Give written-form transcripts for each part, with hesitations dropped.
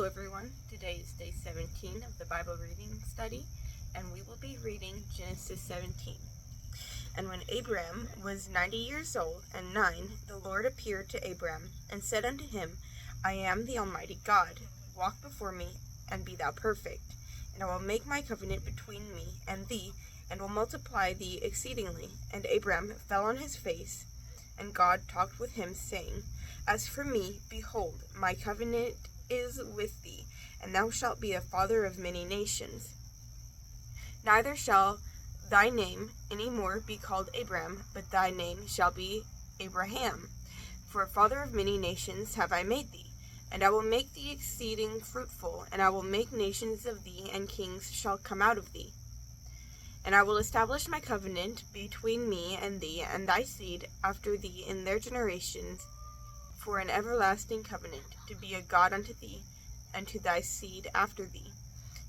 Hello everyone, today is day 17 of the Bible reading study, and we will be reading Genesis 17. And when Abram was 90 years old and 9, the Lord appeared to Abram, and said unto him, I am the Almighty God, walk before me, and be thou perfect, and I will make my covenant between me and thee, and will multiply thee exceedingly. And Abram fell on his face, and God talked with him, saying, As for me, behold, my covenant is with thee, and thou shalt be a father of many nations. Neither shall thy name any more be called Abram, but thy name shall be Abraham. For a father of many nations have I made thee, and I will make thee exceeding fruitful, and I will make nations of thee, and kings shall come out of thee. And I will establish my covenant between me and thee, and thy seed after thee in their generations, for an everlasting covenant, to be a God unto thee, and to thy seed after thee.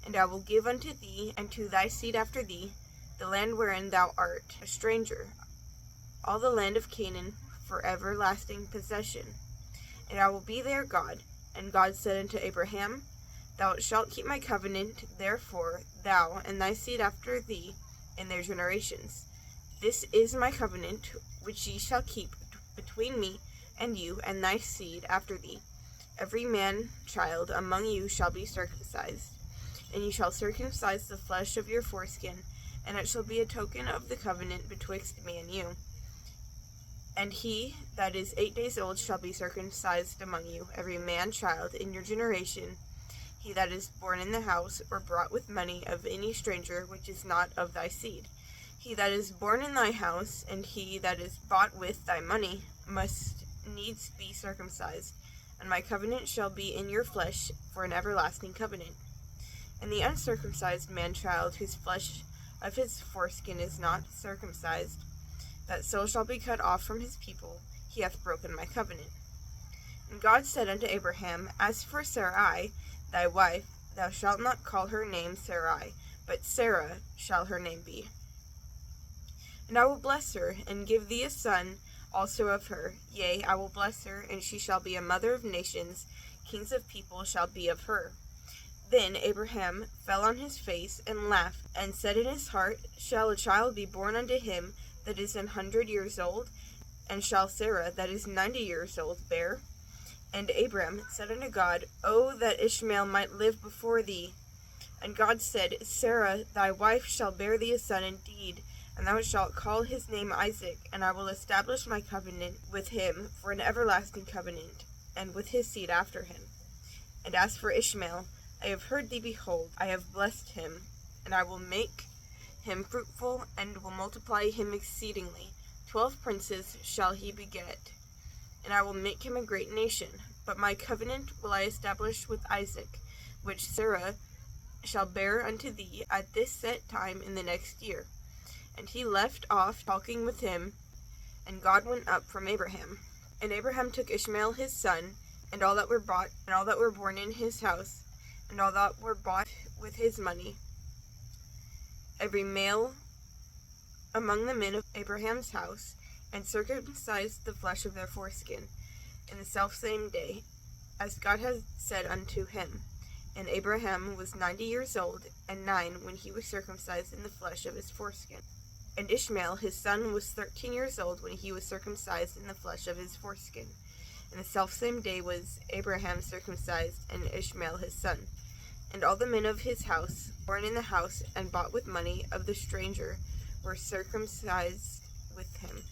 And I will give unto thee, and to thy seed after thee, the land wherein thou art a stranger, all the land of Canaan, for everlasting possession. And I will be their God. And God said unto Abraham, Thou shalt keep my covenant, therefore thou and thy seed after thee in their generations. This is my covenant, which ye shall keep between me and you and thy seed after thee. Every man child among you shall be circumcised, and ye shall circumcise the flesh of your foreskin, and it shall be a token of the covenant betwixt me and you. And he that is 8 days old shall be circumcised among you, every man child in your generation, he that is born in the house, or brought with money of any stranger which is not of thy seed. He that is born in thy house, and he that is bought with thy money, must needs be circumcised, and my covenant shall be in your flesh for an everlasting covenant. And the uncircumcised man-child, whose flesh of his foreskin is not circumcised, that soul shall be cut off from his people, he hath broken my covenant. And God said unto Abraham, As for Sarai, thy wife, thou shalt not call her name Sarai, but Sarah shall her name be. And I will bless her, and give thee a son also of her. Yea, I will bless her, and she shall be a mother of nations, kings of people shall be of her. Then Abraham fell on his face, and laughed, and said in his heart, Shall a child be born unto him that is 100 years old? And shall Sarah that is 90 years old bear? And Abram said unto God, O that Ishmael might live before thee. And God said, Sarah thy wife shall bear thee a son indeed, and thou shalt call his name Isaac, and I will establish my covenant with him for an everlasting covenant, and with his seed after him. And as for Ishmael, I have heard thee, behold, I have blessed him, and I will make him fruitful, and will multiply him exceedingly. 12 princes shall he beget, and I will make him a great nation. But my covenant will I establish with Isaac, which Sarah shall bear unto thee at this set time in the next year. And he left off talking with him, and God went up from Abraham. And Abraham took Ishmael his son, and all that were bought, and all that were born in his house, and all that were bought with his money, every male among the men of Abraham's house, and circumcised the flesh of their foreskin, in the selfsame day, as God had said unto him. And Abraham was 90 years old, and 9 when he was circumcised in the flesh of his foreskin. And Ishmael his son was 13 years old when he was circumcised in the flesh of his foreskin. And the selfsame day was Abraham circumcised, and Ishmael his son. And all the men of his house, born in the house, and bought with money of the stranger, were circumcised with him.